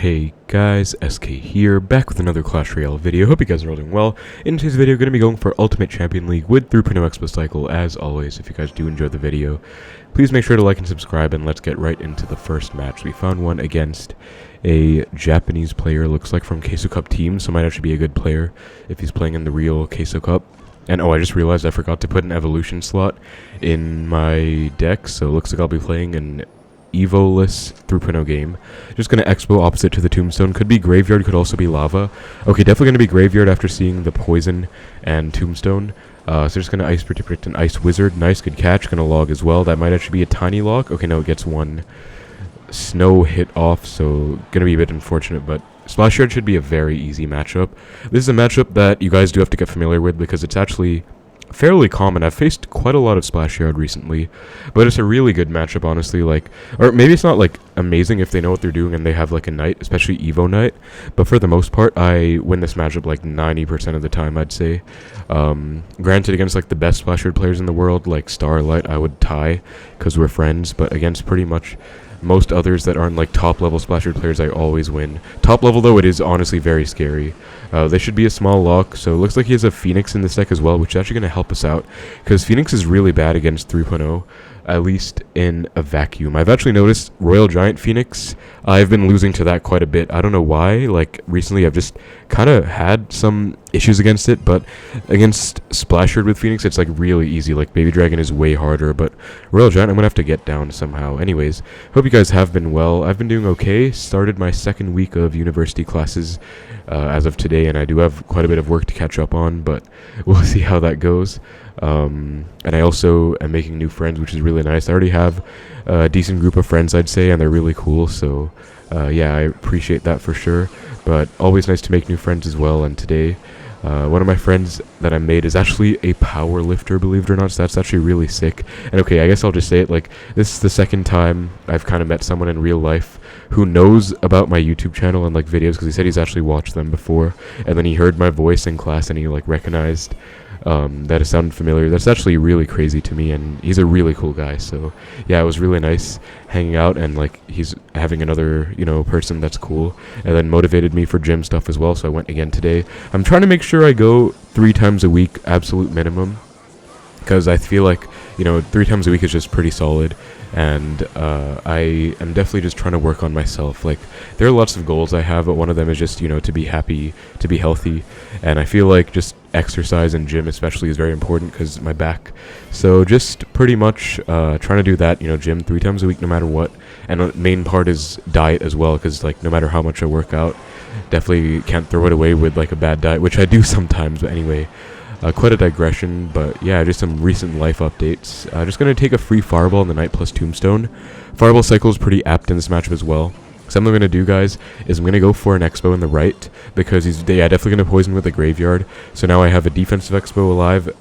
Hey guys, SK here, back with another Clash Royale video. Hope you guys are all doing well. In today's video, going to be going for Ultimate Champion League with 3.0 Xbow Cycle. As always, if you guys do enjoy the video, please make sure to like and subscribe, and let's get right into the first match. We found one against a Japanese player, looks like from Queso Cup team, so might actually be a good player if he's playing in the real Queso Cup. And oh, I just realized I forgot to put an evolution slot in my deck, so it looks like I'll be playing an Evo-less 3.0 game. Just gonna Xbow opposite to the Tombstone. Could be Graveyard, could also be Lava. Okay, definitely gonna be Graveyard after seeing the Poison and Tombstone. So just gonna Ice Spirit to predict an Ice Wizard. Nice, good catch. Gonna log as well. That might actually be a tiny log. Okay, no, it gets one snow hit off, so gonna be a bit unfortunate, but Splashyard should be a very easy matchup. This is a matchup that you guys do have to get familiar with because it's actually fairly common. I've faced quite a lot of Splashyard recently, but it's a really good matchup, honestly. Like, or maybe it's not like amazing if they know what they're doing and they have like a knight, especially Evo knight, but for the most part I win this matchup like 90% of the time, I'd say. Granted, against like the best Splashyard players in the world like Starlight, I would tie because we're friends, but against pretty much most others that aren't like top level Splashyard players, I always win. Top level though, it is honestly very scary. They should be a small lock, so it looks like he has a Phoenix in this deck as well, which is actually going to help us out, because Phoenix is really bad against 3.0, at least in a vacuum. I've actually noticed Royal Giant Phoenix, I've been losing to that quite a bit. I don't know why, like recently I've just kind of had some issues against it, but against Splashyard with Phoenix it's like really easy. Like Baby Dragon is way harder, but Royal Giant I'm going to have to get down somehow. Anyways, hope you guys have been well. I've been doing okay. Started my second week of university classes as of today, and I do have quite a bit of work to catch up on, but we'll see how that goes. And I also am making new friends, which is really nice. I already have a decent group of friends, I'd say, and they're really cool, so yeah, I appreciate that for sure. But always nice to make new friends as well. And today one of my friends that I made is actually a power lifter, believe it or not, so that's actually really sick. And okay, I guess I'll just say it, like, this is the second time I've kind of met someone in real life who knows about my YouTube channel and like videos, because he said he's actually watched them before, and then he heard my voice in class and he like recognized that it sounded familiar. That's actually really crazy to me, and he's a really cool guy. So yeah, it was really nice hanging out, and like he's having another, you know, person that's cool, and then motivated me for gym stuff as well, so I went again today. I'm trying to make sure I go 3 times a week, absolute minimum, because I feel like, you know, 3 times a week is just pretty solid. And I am definitely just trying to work on myself. Like, there are lots of goals I have, but one of them is just, you know, to be happy, to be healthy, and I feel like just exercise and gym especially is very important because my back. So just pretty much trying to do that, you know, gym 3 times a week no matter what, and the main part is diet as well, because like no matter how much I work out, definitely can't throw it away with like a bad diet, which I do sometimes. But anyway, quite a digression, but yeah, just some recent life updates. Just going to take a free Fireball in the Knight plus Tombstone. Fireball Cycle is pretty apt in this matchup as well. Something I'm going to do, guys, is I'm going to go for an Xbow in the right, because he's definitely going to poison with the Graveyard. So now I have a defensive Xbow alive,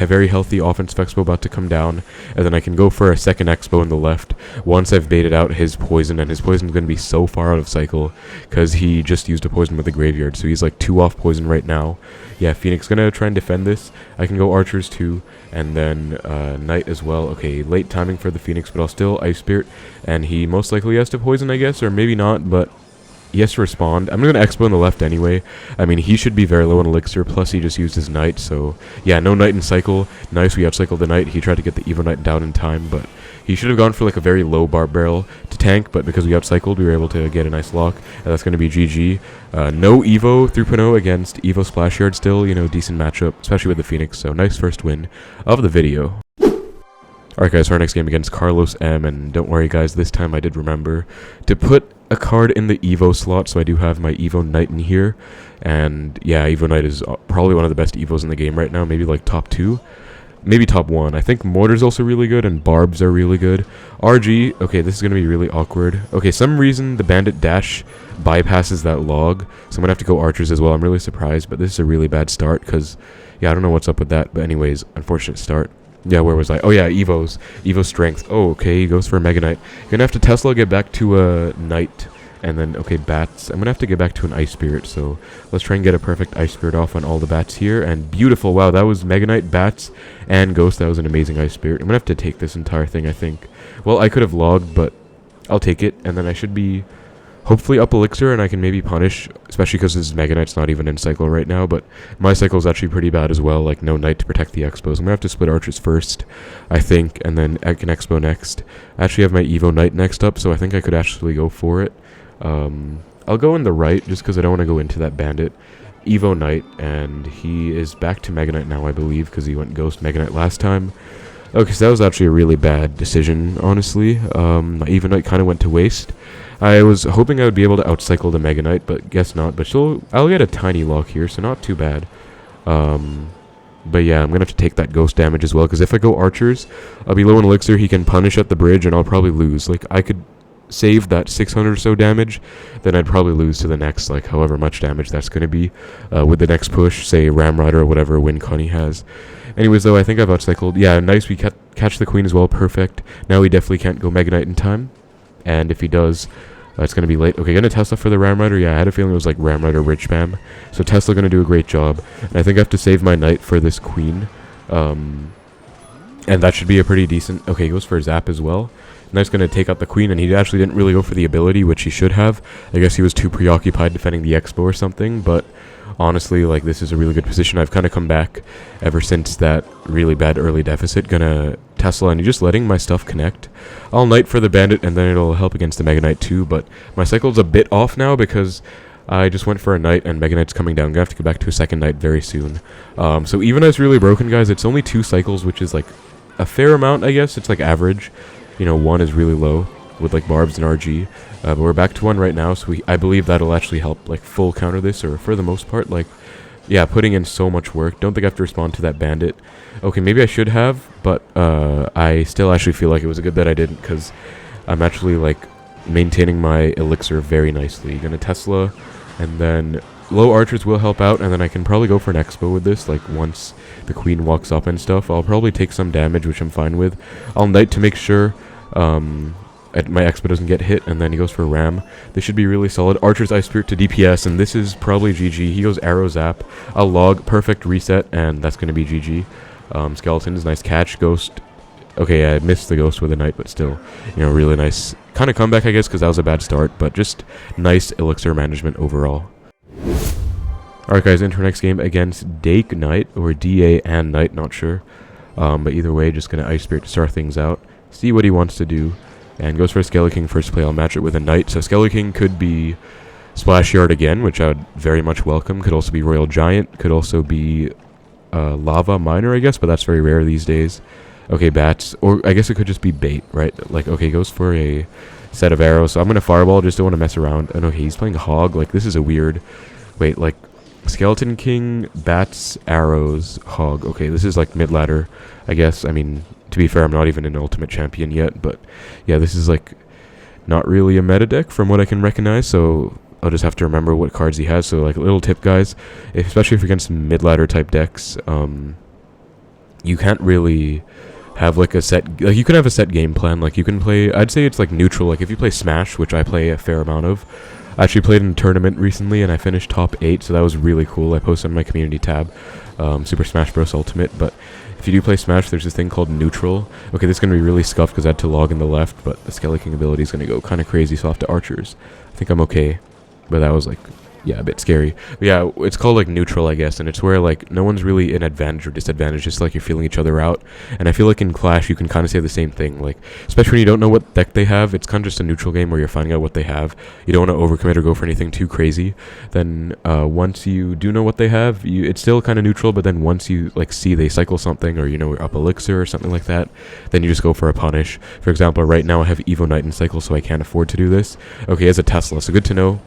a very healthy offensive Xbow about to come down, and then I can go for a second Xbow in the left once I've baited out his poison, and his poison is going to be so far out of cycle because he just used a poison with the Graveyard, so he's like 2 off poison right now. Yeah, Phoenix going to try and defend this. I can go Archers too, and then Knight as well. Okay, late timing for the Phoenix, but I'll still Ice Spirit, and he most likely has to poison, I guess, or maybe not, but he has to respond. I'm going to Xbow on the left anyway. I mean, he should be very low on Elixir, plus he just used his Knight, so yeah, no Knight in cycle. Nice, we outcycled the Knight. He tried to get the Evo Knight down in time, but he should have gone for like a very low Barb barrel to tank, but because we outcycled, we were able to get a nice lock, and that's going to be GG. No Evo 3.0 against Evo Splashyard still, you know, decent matchup, especially with the Phoenix, so nice first win of the video. Alright guys, for our next game against Carlos M, and don't worry guys, this time I did remember to put a card in the Evo slot, so I do have my Evo Knight in here, and yeah, Evo Knight is probably one of the best Evos in the game right now, maybe like top 2, maybe top 1. I think Mortar's also really good, and Barbs are really good. RG, okay, this is going to be really awkward. Okay, some reason the Bandit Dash bypasses that log, so I'm going to have to go Archers as well. I'm really surprised, but this is a really bad start, because, yeah, I don't know what's up with that, but anyways, unfortunate start. Yeah, where was I? Oh yeah, Evo Strength. Oh, okay, he goes for a Mega Knight. Gonna have to Tesla get back to a Knight, and then, okay, Bats. I'm gonna have to get back to an Ice Spirit, so let's try and get a perfect Ice Spirit off on all the Bats here, and beautiful. Wow, that was Mega Knight, Bats, and Ghost. That was an amazing Ice Spirit. I'm gonna have to take this entire thing, I think. Well, I could have logged, but I'll take it, and then I should be hopefully up Elixir, and I can maybe punish, especially because his Mega Knight's not even in cycle right now, but my cycle is actually pretty bad as well, like no Knight to protect the Xbows. I'm going to have to split Archers first, I think, and then an Expo next. I actually have my Evo Knight next up, so I think I could actually go for it. I'll go in the right, just because I don't want to go into that Bandit. Evo Knight, and he is back to Mega Knight now, I believe, because he went Ghost Mega Knight last time. Okay, so that was actually a really bad decision, honestly. My Evo Knight kind of went to waste. I was hoping I would be able to outcycle the Mega Knight, but guess not. But still, I'll get a tiny lock here, so not too bad. But yeah, I'm going to have to take that ghost damage as well, because if I go Archers, I'll be low in Elixir, he can punish at the bridge, and I'll probably lose. Like, I could save that 600 or so damage, then I'd probably lose to the next, like, however much damage that's going to be, with the next push, say Ram Rider or whatever win Connie has. Anyways, though, I think I've outcycled. Yeah, nice, we catch the Queen as well, perfect. Now he definitely can't go Mega Knight in time, and if he does, it's going to be late. Okay, gonna Tesla for the Ram Rider. Yeah, I had a feeling it was like Ram Rider Bridgespam. So Tesla gonna do a great job. And I think I have to save my Knight for this Queen. And that should be a pretty decent... Okay, he goes for a Zap as well. Knight's gonna take out the Queen, and he actually didn't really go for the ability, which he should have. I guess he was too preoccupied defending the Expo or something, but... honestly, like, this is a really good position. I've kind of come back ever since that really bad early deficit. Gonna Tesla, and just letting my stuff connect. I'll Knight for the Bandit, and then it'll help against the Mega Knight too, but my cycle's a bit off now because I just went for a Knight, and Mega Knight's coming down. I'm gonna have to go back to a second Knight very soon. So even as really broken, guys, it's only 2 cycles, which is, like, a fair amount, I guess. It's, like, average. You know, 1 is really low with, like, Barbs and RG. But we're back to 1 right now, so I believe that'll actually help, like, full counter this, or for the most part, like, yeah, putting in so much work. Don't think I have to respond to that Bandit. Okay, maybe I should have, but I still actually feel like it was a good bet I didn't, because I'm actually, like, maintaining my Elixir very nicely. Gonna Tesla, and then low Archers will help out, and then I can probably go for an Expo with this, like, once the Queen walks up and stuff. I'll probably take some damage, which I'm fine with. I'll Knight to make sure, my Expo doesn't get hit, and then he goes for Ram. This should be really solid. Archer's Ice Spirit to DPS, and this is probably GG. He goes Arrow Zap. I'll log, perfect reset, and that's going to be GG. Skeletons, nice catch. Ghost. Okay, yeah, I missed the Ghost with a Knight, but still, you know, really nice kind of comeback, I guess, because that was a bad start, but just nice Elixir management overall. Alright, guys, into our next game against Dake Knight, or DA and Knight, not sure. But either way, just going to Ice Spirit to start things out. See what he wants to do. And goes for a Skelly King first play. I'll match it with a Knight. So Skelly King could be Splashyard again, which I would very much welcome. Could also be Royal Giant. Could also be Lava Miner, I guess, but that's very rare these days. Okay, Bats. Or I guess it could just be Bait, right? Like, okay, goes for a set of arrows. So I'm going to Fireball, just don't want to mess around. And okay, he's playing Hog. Like, this is a weird... Wait, like, Skeleton King, Bats, Arrows, Hog. Okay, this is like mid-ladder, I guess. I mean... to be fair, I'm not even an Ultimate Champion yet, but yeah, this is like not really a meta deck from what I can recognize, so I'll just have to remember what cards he has. So like a little tip, guys, especially if you're against mid-ladder type decks, you can't really have like a set, like you can have a set game plan, like you can play, I'd say it's like neutral, like if you play Smash, which I play a fair amount of. I actually played in a tournament recently and I finished top 8, so that was really cool. I posted on my community tab, Super Smash Bros. Ultimate, but if you do play Smash, there's this thing called neutral. Okay, this is going to be really scuffed because I had to log in the left, but the Skelly King ability is going to go kind of crazy, so off to Archers. I think I'm okay, but that was like, yeah, a bit scary. But yeah, it's called like neutral, I guess, and it's where like no one's really in advantage or disadvantage, just like you're feeling each other out. And I feel like in Clash you can kind of say the same thing, like especially when you don't know what deck they have. It's kind of just a neutral game where you're finding out what they have. You don't want to overcommit or go for anything too crazy. Then once you do know what they have, it's still kind of neutral. But then once you like see they cycle something, or you know, up Elixir or something like that, then you just go for a punish. For example, right now I have Evo Knight in cycle, so I can't afford to do this. Okay, he has a Tesla, so good to know.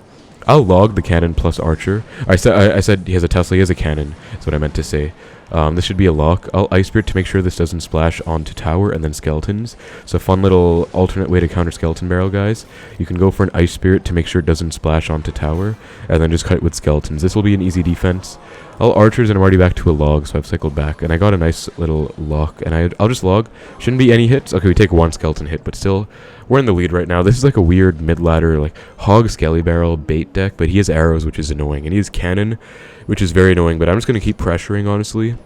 I'll log the cannon plus Archer. I said he has a Tesla, he has a cannon. That's what I meant to say. This should be a lock. I'll Ice Spirit to make sure this doesn't splash onto tower and then skeletons. So fun little alternate way to counter skeleton barrel, guys. You can go for an Ice Spirit to make sure it doesn't splash onto tower, and then just cut it with skeletons. This will be an easy defense. I'll Archers, and I'm already back to a log, so I've cycled back. And I got a nice little lock, and I'll just log. Shouldn't be any hits. Okay, we take one skeleton hit, but still, we're in the lead right now. This is like a weird mid-ladder, like, Hog Skelly Barrel bait deck, but he has arrows, which is annoying, and he has cannon, which is very annoying, but I'm just going to keep pressuring, honestly.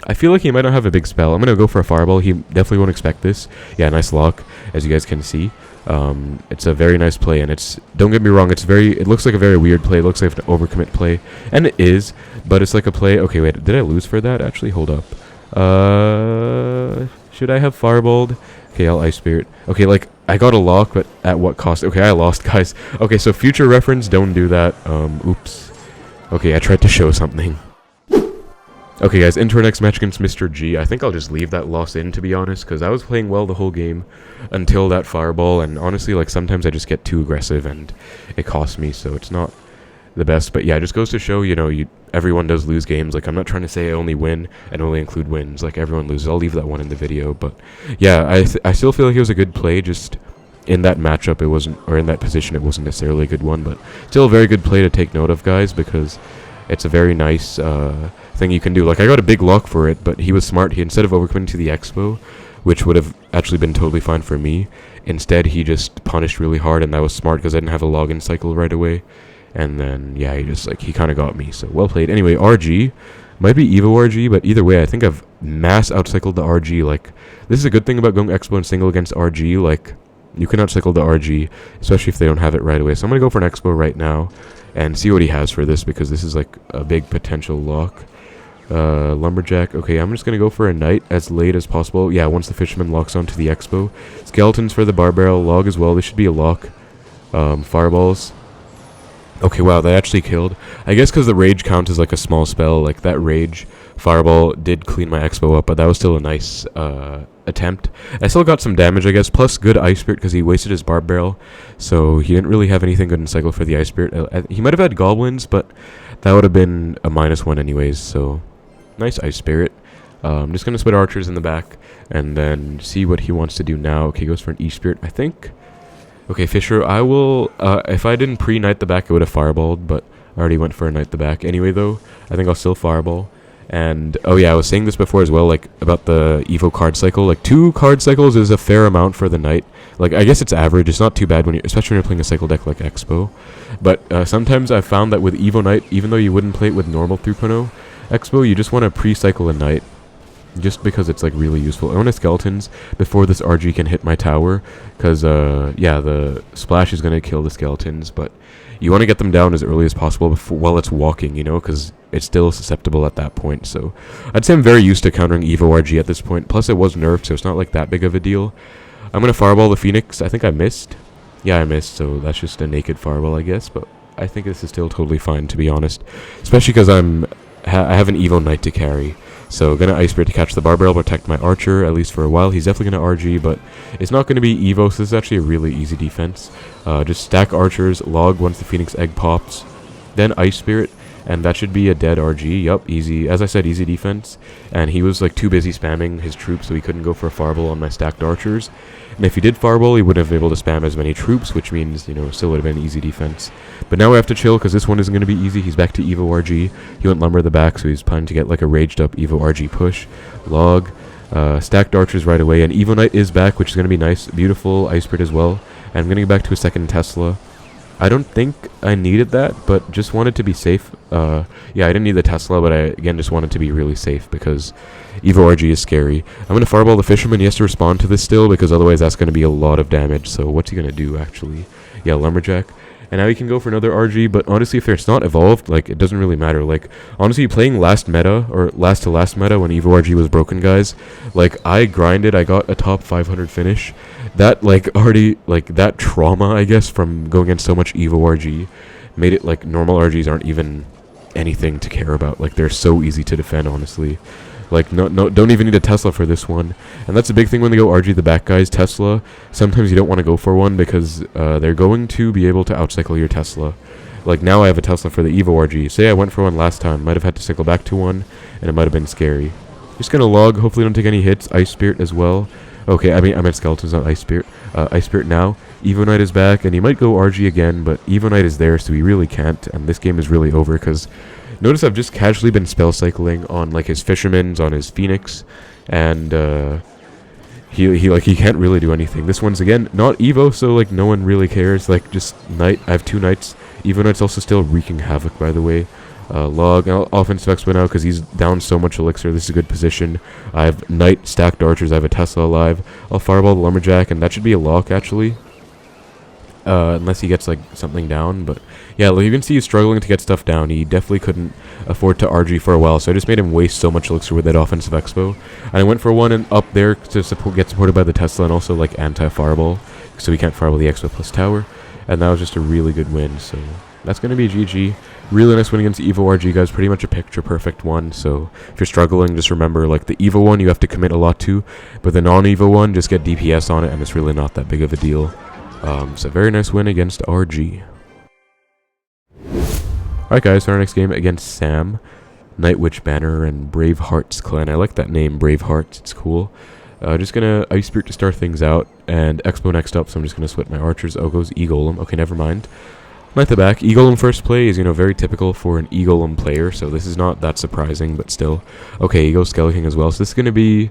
I feel like he might not have a big spell. I'm going to go for a Fireball. He definitely won't expect this. Yeah, nice lock, as you guys can see. It's a very nice play, and don't get me wrong, it looks like a very weird play. It looks like an overcommit play, and it is, but it's like a play. Okay, wait, did I lose for that? Actually, hold up. Should I have fireballed? Okay, I'll Ice Spirit. Okay, like, I got a lock, but at what cost? Okay, I lost, guys. Okay, so future reference, don't do that. Oops. Okay, I tried to show something. Okay, guys, into our next match against Mr. G. I think I'll just leave that loss in, to be honest, because I was playing well the whole game until that fireball, and honestly, like, sometimes I just get too aggressive, and it costs me, so it's not the best. But yeah, it just goes to show, you know, everyone does lose games. Like, I'm not trying to say I only win and only include wins. Like, everyone loses. I'll leave that one in the video, but yeah, I still feel like it was a good play. Just in that matchup, it wasn't, or in that position, it wasn't necessarily a good one, but still a very good play to take note of, guys, because it's a very nice thing you can do. Like, I got a big lock for it, but he was smart. He, instead of overcommitting to the Xbow, which would have actually been totally fine for me, instead he just punished really hard, and that was smart because I didn't have a login cycle right away. And then, yeah, he kind of got me, so well played. Anyway, RG, might be Evo RG, but either way, I think I've mass outcycled the RG. Like, this is a good thing about going Xbow and single against RG, like, you can outcycle the RG, especially if they don't have it right away. So I'm going to go for an Xbow right now, and see what he has for this, because this is, like, a big potential lock. Lumberjack, okay, I'm just going to go for a Knight as late as possible. Yeah, once the Fisherman locks onto the Xbow. Skeletons for the Bar Barrel, Log as well, this should be a lock. Fireballs. Okay, wow, they actually killed. I guess because the Rage counts as like a small spell, like that Rage Fireball did clean my Xbow up, but that was still a nice attempt. I still got some damage, I guess, plus good Ice Spirit because he wasted his Barb Barrel, so he didn't really have anything good in cycle for the Ice Spirit. He might have had Goblins, but that would have been a -1 anyways, so nice Ice Spirit. I'm just going to split Archers in the back and then see what he wants to do now. Okay, he goes for an E-Spirit, I think. Okay, Fisher, I will, if I didn't pre-Knight the back, I would have Fireballed, but I already went for a Knight the back. Anyway, though, I think I'll still Fireball. And, oh yeah, I was saying this before as well, like, about the Evo card cycle. Like, 2 card cycles is a fair amount for the Knight. Like, I guess it's average. It's not too bad, especially when you're playing a cycle deck like Xbow. But sometimes I've found that with Evo Knight, even though you wouldn't play it with normal 3.0 Xbow, you just want to pre-cycle a Knight. Just because it's, like, really useful. I want Skeletons before this RG can hit my tower. Because, yeah, the Splash is going to kill the Skeletons. But you want to get them down as early as possible while it's walking, you know? Because it's still susceptible at that point. So, I'd say I'm very used to countering Evo RG at this point. Plus, it was nerfed, so it's not, like, that big of a deal. I'm going to Fireball the Phoenix. I think I missed. Yeah, I missed. So, that's just a naked Fireball, I guess. But I think this is still totally fine, to be honest. Especially because I have an Evo Knight to carry. So, gonna Ice Spirit to catch the Bar Barrel, protect my Archer, at least for a while. He's definitely gonna RG, but it's not gonna be Evo, so this is actually a really easy defense. Just stack Archers, log once the Phoenix Egg pops, then Ice Spirit, and that should be a dead RG. Yup, easy. As I said, easy defense. And he was, like, too busy spamming his troops, so he couldn't go for a Fireball on my stacked Archers. And if he did Fireball, he wouldn't have been able to spam as many troops, which means, you know, still would have been easy defense. But now we have to chill, because this one isn't going to be easy. He's back to Evo RG. He went Lumber the back, so he's planning to get, like, a raged up Evo RG push. Log. Stacked Archers right away. And Evo Knight is back, which is going to be nice. Beautiful Ice Spirit as well. And I'm going to get back to a second Tesla. I don't think I needed that, but just wanted to be safe. Yeah, I didn't need the Tesla, but I, again, just wanted to be really safe because Evo RG is scary. I'm going to Fireball the Fisherman. He has to respond to this still because otherwise that's going to be a lot of damage. So what's he going to do, actually? Yeah, Lumberjack. And now he can go for another RG, but honestly, if it's not evolved, like, it doesn't really matter. Like, honestly, playing last meta, or last to last meta when Evo RG was broken, guys, like, I grinded, I got a top 500 finish. That, like, already, like, that trauma, I guess, from going against so much Evo RG made it, like, normal RGs aren't even anything to care about. Like, they're so easy to defend, honestly. Like, no, don't even need a Tesla for this one. And that's a big thing when they go RG the back, guys. Tesla, sometimes you don't want to go for one because they're going to be able to outcycle your Tesla. Like, now I have a Tesla for the Evo RG. Say I went for one last time. Might have had to cycle back to one, and it might have been scary. Just gonna log. Hopefully don't take any hits. Ice Spirit as well. Okay, I meant Skeletons, not Ice Spirit. Ice Spirit now. Evo Knight is back, and he might go RG again, but Evo Knight is there, so he really can't. And this game is really over because... Notice I've just casually been spell cycling on, like, his Fishermans, on his Phoenix, and he can't really do anything. This one's, again, not Evo, so, like, no one really cares. Like, just Knight. I have 2 Knights. Evo Knight's also still wreaking havoc, by the way. Log. Offensive Expo now because he's down so much Elixir. This is a good position. I have Knight, stacked Archers. I have a Tesla alive. I'll Fireball the Lumberjack, and that should be a lock, actually. unless he gets like something down. But yeah, like, you can see he's struggling to get stuff down. He definitely couldn't afford to RG for a while, so I just made him waste so much elixir with that offensive Expo. And I went for one and up there to get supported by the Tesla and also like anti-fireball, so he can't fireball the Expo plus tower. And that was just a really good win, so that's going to be GG. Really nice win against the Evo RG, guys. Pretty much a picture-perfect one, so if you're struggling, just remember, like, the Evo one you have to commit a lot to, but the non-Evo one, just get DPS on it, and it's really not that big of a deal. So very nice win against RG. Alright, guys, so our next game against Sam, Night Witch Banner, and Brave Hearts Clan. I like that name, Brave Hearts. It's cool. Just gonna Ice Spirit to start things out, and Expo next up, so I'm just gonna switch my archers. Oh, goes E-Golem. Okay, never mind. At the back, E-Golem first play is, very typical for an E-Golem player, so this is not that surprising, but still. Okay, he goes Skeleton as well, so this is gonna be...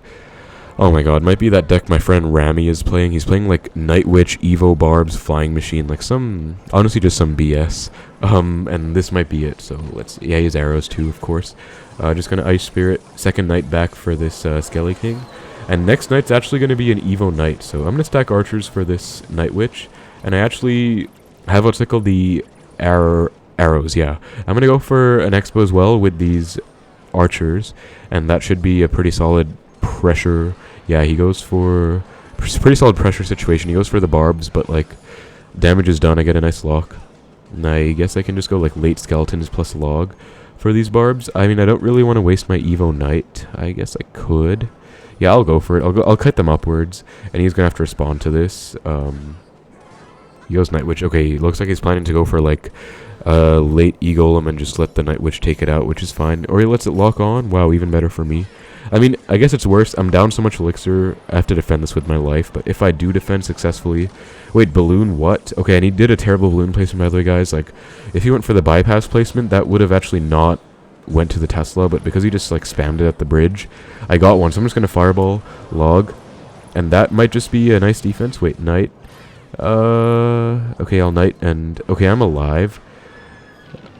Oh my god, might be that deck my friend Rami is playing. He's playing, like, Night Witch, Evo, Barbs, Flying Machine, like some... Honestly, just some BS. And this might be it, so let's... Yeah, he has arrows too, of course. Just gonna Ice Spirit, second Knight back for this Skelly King. And next Knight's actually gonna be an Evo Knight, so I'm gonna stack archers for this Night Witch. And I actually... have what's called the arrows, yeah. I'm going to go for an Expo as well with these archers, and that should be a pretty solid pressure. Yeah, he goes for pretty solid pressure situation. He goes for the Barbs, but, like, damage is done. I get a nice lock. And I guess I can just go, like, late Skeletons plus log for these Barbs. I mean, I don't really want to waste my Evo Knight. I guess I could. Yeah, I'll go for it. I'll cut them upwards, and he's going to have to respond to this. He goes Night Witch. Okay, looks like he's planning to go for, like, late E-Golem and just let the Night Witch take it out, which is fine. Or he lets it lock on. Wow, even better for me. I mean, I guess it's worse. I'm down so much elixir. I have to defend this with my life. But if I do defend successfully... Wait, balloon what? Okay, and he did a terrible balloon placement, by the way, guys. Like, if he went for the bypass placement, that would have actually not went to the Tesla. But because he just, like, spammed it at the bridge, I got one. So I'm just going to fireball, log. And that might just be a nice defense. Wait, Knight. Okay, I'll Knight, and... Okay, I'm alive.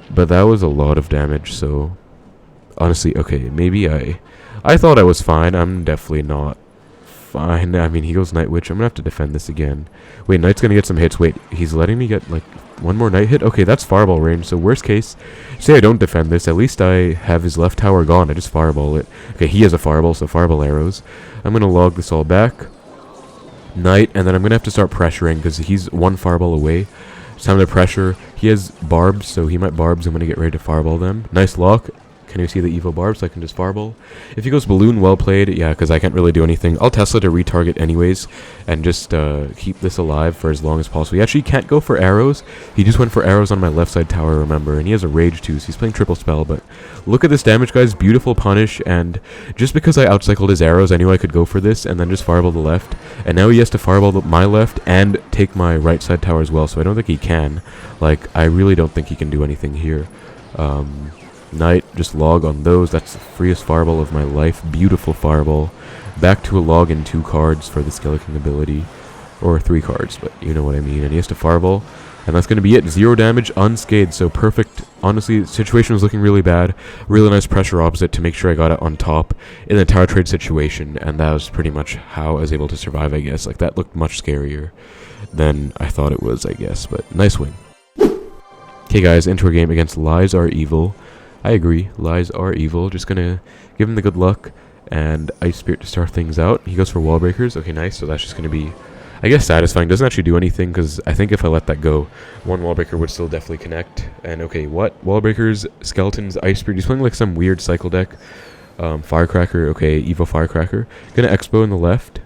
But that was a lot of damage, so... Honestly, okay, maybe I thought I was fine. I'm definitely not fine. I mean, he goes Night Witch. I'm gonna have to defend this again. Wait, Knight's gonna get some hits. Wait, he's letting me get, like, one more Knight hit? Okay, that's fireball range, so worst case... Say I don't defend this, at least I have his left tower gone. I just fireball it. Okay, he has a fireball, so fireball arrows. I'm gonna log this all back. Knight, and then I'm going to have to start pressuring because he's one fireball away. It's time to pressure. He has Barbs, so he might Barbs. I'm going to get ready to fireball them. Nice lock. Can you see the Evo Barbs? So I can just fireball. If he goes balloon, well played. Yeah, because I can't really do anything. I'll Tesla to retarget anyways and just keep this alive for as long as possible. He actually can't go for arrows. He just went for arrows on my left side tower, remember. And he has a rage too, so he's playing triple spell. But look at this damage, guys. Beautiful punish. And just because I outcycled his arrows, I knew I could go for this and then just fireball the left. And now he has to fireball my left and take my right side tower as well. So I don't think he can. Like, I really don't think he can do anything here. Knight, just log on those. That's the freest fireball of my life. Beautiful fireball. Back to a log in 2 cards for the Skeleton ability. Or 3 cards, but you know what I mean. And he has to fireball. And that's going to be it. 0 damage, unscathed. So perfect. Honestly, the situation was looking really bad. Really nice pressure opposite to make sure I got it on top in the tower trade situation. And that was pretty much how I was able to survive, I guess. Like, that looked much scarier than I thought it was, I guess. But nice win. Okay, guys, into our game against Lies Are Evil. I agree, Lies Are Evil. Just gonna give him the good luck and Ice Spirit to start things out. He goes for Wallbreakers. Okay, nice. So that's just gonna be, I guess, satisfying. Doesn't actually do anything because I think if I let that go, one Wallbreaker would still definitely connect. And okay, what? Wallbreakers, Skeletons, Ice Spirit. He's playing like some weird cycle deck. Firecracker. Okay, Evo Firecracker. Gonna Expo in the left.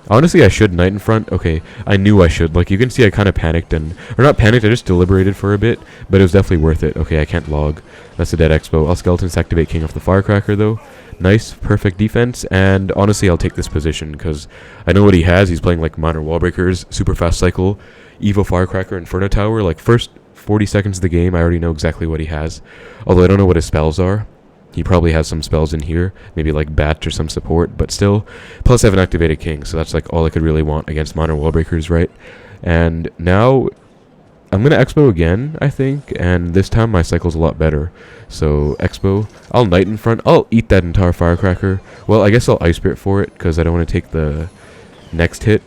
Honestly, I should Knight in front. Okay, I knew I should. Like, you can see I kind of panicked or not panicked, I just deliberated for a bit, but it was definitely worth it. Okay, I can't log. That's a dead Expo. I'll Skeletons activate King off the Firecracker, though. Nice, perfect defense, and honestly, I'll take this position, because I know what he has. He's playing, like, minor Wallbreakers, super fast cycle, Evo Firecracker, Inferno Tower. Like, first 40 seconds of the game, I already know exactly what he has. Although I don't know what his spells are. He probably has some spells in here, maybe like Bat or some support, but still. Plus I have an activated King, so that's like all I could really want against minor Wallbreakers, right? And now I'm going to Expo again, I think, and this time my cycle's a lot better. So Expo, I'll Knight in front, I'll eat that entire Firecracker. Well, I guess I'll Ice Spirit for it, because I don't want to take the next hit.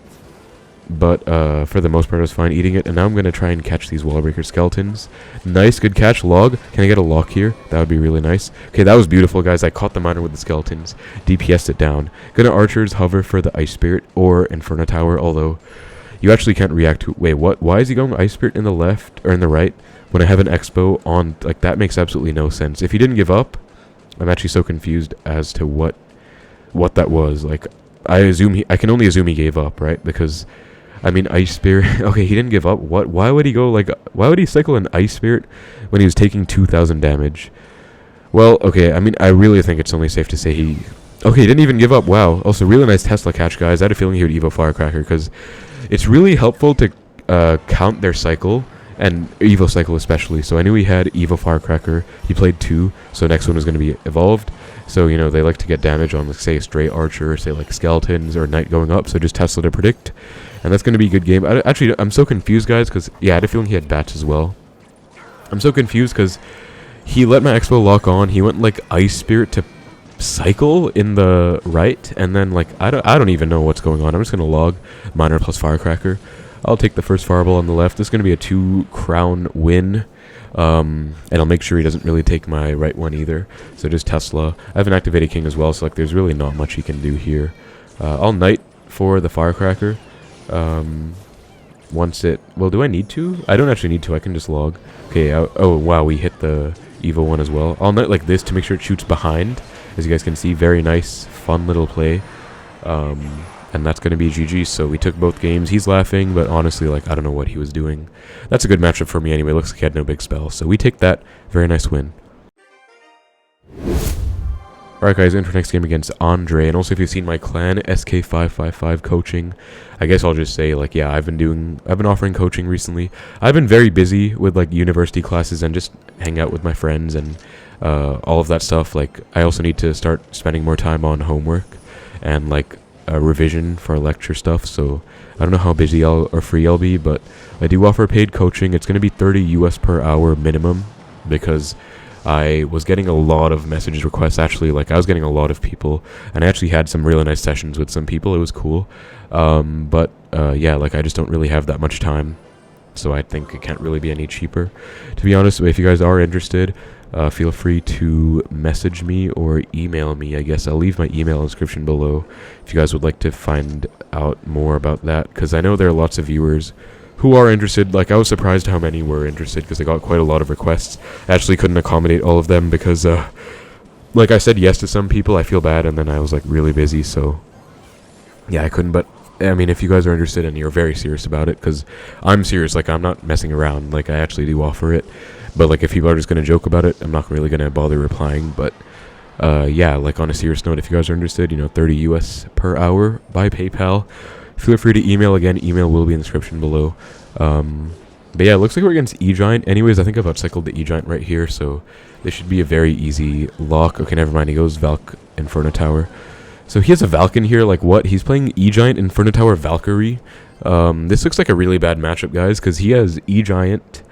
but for the most part I was fine eating it. And now I'm gonna try and catch these Wallbreaker skeletons. Nice, good catch. Log. Can I get a lock here? That would be really nice. Okay, that was beautiful, guys. I caught the miner with the skeletons, DPS'd it down. Gonna archers hover for the ice spirit or inferno tower, although you actually can't react to. Wait, what? Why is he going ice spirit in the left or in the right when I have an Xbow on? Like, that makes absolutely no sense. If he didn't give up, I'm actually so confused as to what that was. Like, I can only assume he gave up, right? Because I mean, ice spirit. Okay, he didn't give up. What? Why would he go like? Why would he cycle an ice spirit when he was taking 2,000 damage? Well, okay. I mean, I really think it's only safe to say he. Okay, he didn't even give up. Wow. Also, really nice Tesla catch, guys. I had a feeling he would Evo Firecracker because it's really helpful to count their cycle and Evo Cycle especially. So I knew he had Evo Firecracker. He played 2, so next one was going to be evolved. So, you know, they like to get damage on, like, say, a stray archer, say, like, skeletons or knight going up. So just Tesla to predict. And that's going to be a good game. Actually, I'm so confused, guys, because, yeah, I had a feeling he had bats as well. I'm so confused because he let my Xbow lock on. He went, like, Ice Spirit to Cycle in the right. And then, like, I don't even know what's going on. I'm just going to log Miner plus Firecracker. I'll take the first fireball on the left. This is going to be a 2-crown win. And I'll make sure he doesn't really take my right one either. So just Tesla. I have an activated king as well, so like there's really not much he can do here. I'll knight for the Firecracker. Once it... Well, do I need to? I don't actually need to. I can just log. Okay, oh wow, we hit the Evo one as well. I'll knight like this to make sure it shoots behind. As you guys can see, very nice, fun little play. And that's going to be GG. So we took both games. He's laughing, but honestly, like, I don't know what he was doing. That's a good matchup for me anyway. Looks like he had no big spell. So we take that. Very nice win. Alright, guys, in for next game against Andre. And also, if you've seen my clan, SK555 coaching, I guess I'll just say, like, yeah, I've been offering coaching recently. I've been very busy with, like, university classes and just hang out with my friends and all of that stuff. Like, I also need to start spending more time on homework and, like, revision for lecture stuff, so I don't know how busy or free I'll be, but I do offer paid coaching. It's going to be 30 US per hour minimum, because I was getting a lot of message requests. Actually, like, I was getting a lot of people, and I actually had some really nice sessions with some people. It was cool, but yeah, like, I just don't really have that much time, so I think it can't really be any cheaper, to be honest. If you guys are interested, feel free to message me or email me. I guess I'll leave my email in the description below if you guys would like to find out more about that, because I know there are lots of viewers who are interested. Like, I was surprised how many were interested, because I got quite a lot of requests. I actually couldn't accommodate all of them because, like, I said yes to some people. I feel bad, and then I was, like, really busy, so yeah, I couldn't. But I mean, if you guys are interested and you're very serious about it, because I'm serious, like, I'm not messing around, like, I actually do offer it. But, like, if people are just going to joke about it, I'm not really going to bother replying. But, yeah, like, on a serious note, if you guys are interested, you know, 30 US per hour by PayPal. Feel free to email again. Email will be in the description below. But, yeah, it looks like we're against E-Giant. Anyways, I think I've outcycled the E-Giant right here, so this should be a very easy lock. Okay, never mind. He goes Valk Inferno Tower. So he has a Valken here. Like, what? He's playing E-Giant Inferno Tower Valkyrie. This looks like a really bad matchup, guys, because he has E-Giant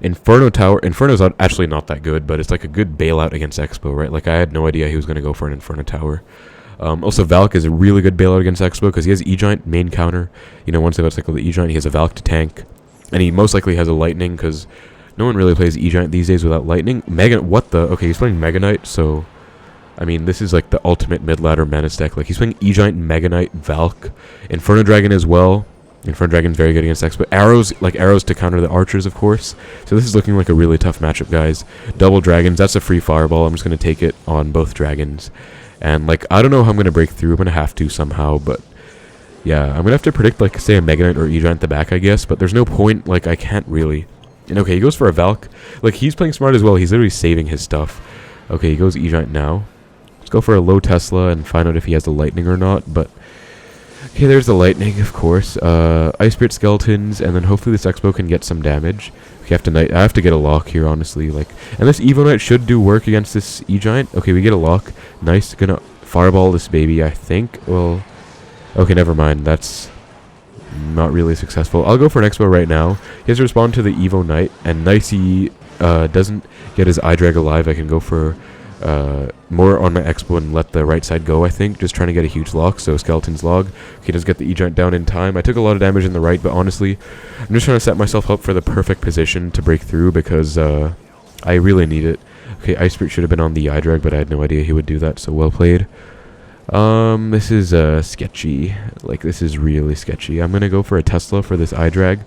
Inferno Tower. Inferno's actually not that good, but it's like a good bailout against Xbow, right? Like, I had no idea he was going to go for an Inferno Tower. Also, Valk is a really good bailout against Xbow because he has E-Giant main counter. You know, once they've outcycled the E-Giant, he has a Valk to tank. And he most likely has a Lightning because no one really plays E-Giant these days without Lightning. What the? Okay, he's playing Mega Knight, so I mean, this is like the ultimate mid-ladder menace deck. Like, he's playing E-Giant, Mega Knight, Valk, Inferno Dragon as well. Inferno Dragon's very good against X, but arrows to counter the archers, of course. So this is looking like a really tough matchup, guys. Double dragons, that's a free fireball. I'm just going to take it on both dragons. And, like, I don't know how I'm going to break through. I'm going to have to somehow, but yeah, I'm going to have to predict, like, say a Mega Knight or E-Giant at the back, I guess, but there's no point. Like, I can't really. And okay, he goes for a Valk. Like, he's playing smart as well. He's literally saving his stuff. Okay, he goes E-Giant now. Let's go for a low Tesla and find out if he has the Lightning or not, but okay, there's the Lightning, of course. Ice Spirit Skeletons, and then hopefully this Xbow can get some damage. I have to get a lock here, honestly. Like, and this Evo Knight should do work against this E-Giant. Okay, we get a lock. Nice. Gonna fireball this baby, I think. Well, okay, never mind. That's not really successful. I'll go for an Xbow right now. He has to respond to the Evo Knight, and nice, he doesn't get his eye drag alive. I can go for more on my Xbow and let the right side go, I think. Just trying to get a huge lock, so Skeleton's log. Okay, does get the E-Giant down in time. I took a lot of damage in the right, but honestly, I'm just trying to set myself up for the perfect position to break through because I really need it. Okay, Ice Spirit should have been on the iDrag, but I had no idea he would do that, so well played. This is sketchy. Like, this is really sketchy. I'm gonna go for a Tesla for this iDrag,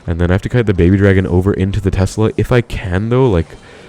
and then I have to kite the baby dragon over into the Tesla. If I can, though, like,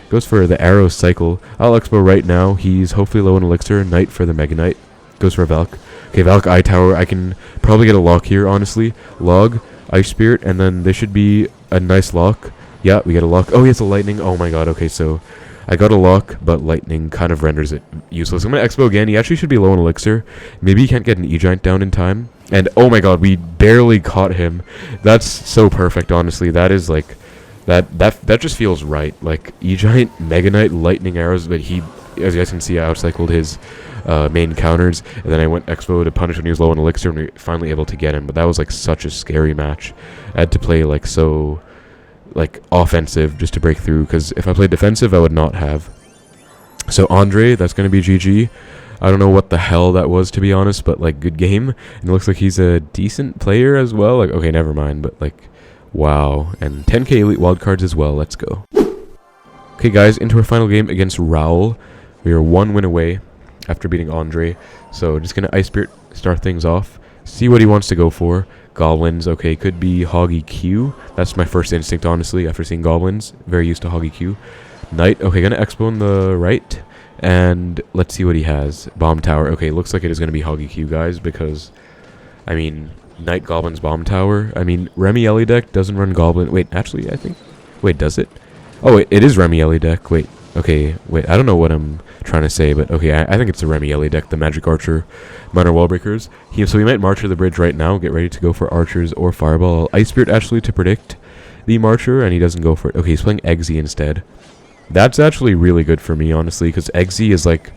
goes for the Arrow Cycle. I'll Xbow right now. He's hopefully low in Elixir. Knight for the Mega Knight. Goes for a Valk. Okay, Valk ITower. I can probably get a lock here, honestly. Log, Ice Spirit, and then this should be a nice lock. Yeah, we get a lock. Oh, he has a Lightning. Oh my god, okay, so I got a lock, but Lightning kind of renders it useless. I'm going to Xbow again. He actually should be low in Elixir. Maybe he can't get an E-Giant down in time. And, oh my god, we barely caught him. That's so perfect, honestly. That is, like, that just feels right. Like, E-Giant, Mega Knight, Lightning Arrows, but he, as you guys can see, I outcycled his main counters. And then I went Xbow to punish when he was low in Elixir, and we were finally able to get him. But that was, like, such a scary match. I had to play, like, so, like, offensive just to break through, because if I played defensive, I would not have. So Andre, that's going to be GG. I don't know what the hell that was, to be honest, but, like, good game. And it looks like he's a decent player as well. Like, okay, never mind, but, like, wow. And 10k elite wildcards as well. Let's go. Okay, guys, into our final game against Royale. We are 1 win away after beating Andre. So just going to Ice Spirit start things off. See what he wants to go for. Goblins, okay, could be Hoggy Q. That's my first instinct, honestly, after seeing Goblins. Very used to Hoggy Q. Knight, okay, gonna Expo on the right. And let's see what he has. Bomb Tower, okay, looks like it is gonna be Hoggy Q, guys, because, I mean, Knight, Goblins, Bomb Tower. I mean, Remy Ellie deck doesn't run Goblin. Wait, actually, I think, wait, does it? Oh, wait, it is Remy Ellie deck. Wait, okay, wait, I don't know what I'm trying to say, but okay, I think it's a Remy Ellie deck, the Magic Archer, Minor Wallbreakers. So we might Marcher the bridge right now, get ready to go for Archers or Fireball. I'll Ice Spirit actually to predict the Marcher, and he doesn't go for it. Okay, he's playing Eggsy instead. That's actually really good for me, honestly, because Eggsy is like,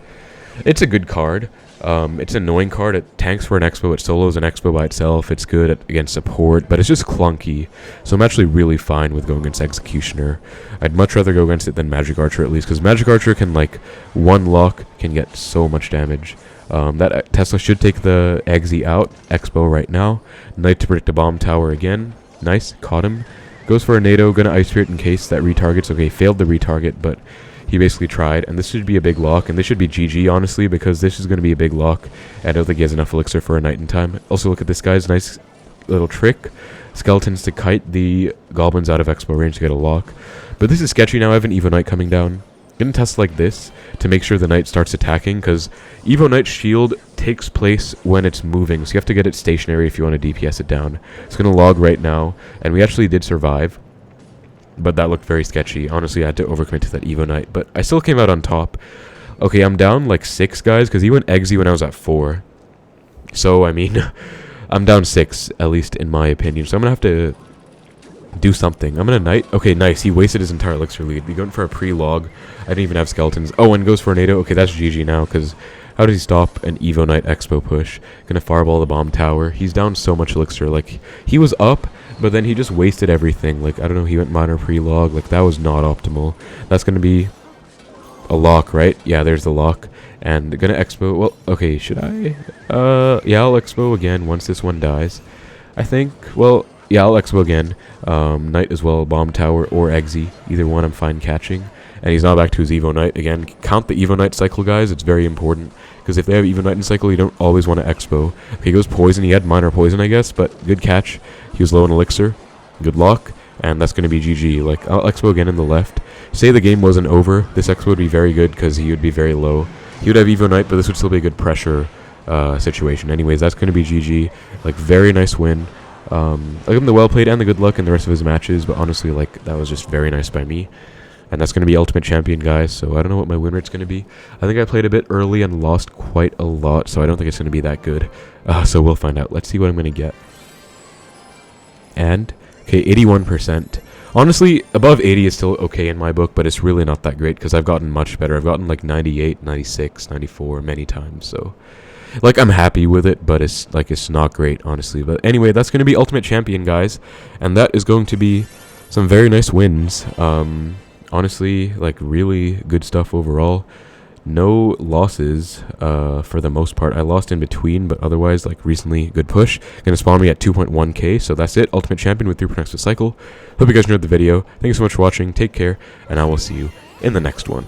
it's a good card. It's an annoying card. It tanks for an Expo. It solos an Expo by itself. It's good against support, but it's just clunky. So I'm actually really fine with going against Executioner. I'd much rather go against it than Magic Archer, at least, because Magic Archer can, like, one lock can get so much damage. That Tesla should take the Eggsy out. Expo right now. Knight to predict a Bomb Tower again. Nice. Caught him. Goes for a NATO. Gonna Ice Spirit in case that retargets. Okay, failed the retarget, but he basically tried, and this should be a big lock, and this should be GG, honestly, because this is going to be a big lock. I don't think he has enough Elixir for a Knight in time. Also, look at this guy's nice little trick. Skeletons to kite the Goblins out of Expo range to get a lock. But this is sketchy now. I have an Evo Knight coming down. Gonna test like this to make sure the Knight starts attacking, because Evo Knight's shield takes place when it's moving, so you have to get it stationary if you want to DPS it down. It's gonna log right now, and we actually did survive. But that looked very sketchy. Honestly, I had to overcommit to that Evo Knight, but I still came out on top. Okay, I'm down like 6, guys, because he went Eggsy when I was at 4. So, I mean, I'm down 6, at least in my opinion. So I'm going to have to do something. I'm going to Knight. Okay, nice. He wasted his entire Elixir lead. He went for a pre-log. I didn't even have Skeletons. Oh, and goes for a NATO. Okay, that's GG now, because how does he stop an Evo Knight Expo push? Gonna Fireball the Bomb Tower. He's down so much Elixir. Like, he was up, but then he just wasted everything. Like, I don't know, he went minor pre-log. Like, that was not optimal. That's gonna be a lock, right? Yeah, there's the lock. And gonna Expo. Well, okay, should I? Yeah, I'll Expo again once this one dies. I think, well, yeah, I'll Expo again. Knight as well, Bomb Tower or Eggsy. Either one I'm fine catching. And he's now back to his Evo Knight. Again, count the Evo Knight cycle, guys. It's very important. Because if they have Evo Knight in cycle, you don't always want to Expo. Okay, he goes Poison. He had minor Poison, I guess, but good catch. He was low in Elixir. Good luck. And that's going to be GG. Like, I'll Expo again in the left. Say the game wasn't over. This Expo would be very good because he would be very low. He would have Evo Knight, but this would still be a good pressure situation. Anyways, that's going to be GG. Like, very nice win. I give him the well played and the good luck in the rest of his matches, but honestly, like, that was just very nice by me. And that's going to be Ultimate Champion, guys, so I don't know what my win rate's going to be. I think I played a bit early and lost quite a lot, so I don't think it's going to be that good. So we'll find out. Let's see what I'm going to get. And, okay, 81%. Honestly, above 80 is still okay in my book, but it's really not that great because I've gotten much better. I've gotten like 98, 96, 94 many times, so... Like, I'm happy with it, but it's, like, it's not great, honestly. But anyway, that's going to be Ultimate Champion, guys. And that is going to be some very nice wins. Honestly, like, really good stuff overall. no losses for the most part. I lost in between, but otherwise, like recently, good push. Gonna spawn me at 2.1k, so that's it. Ultimate Champion with 3.0 Xbow Cycle. Hope you guys enjoyed the video. Thank you so much for watching. Take care, and I will see you in the next one.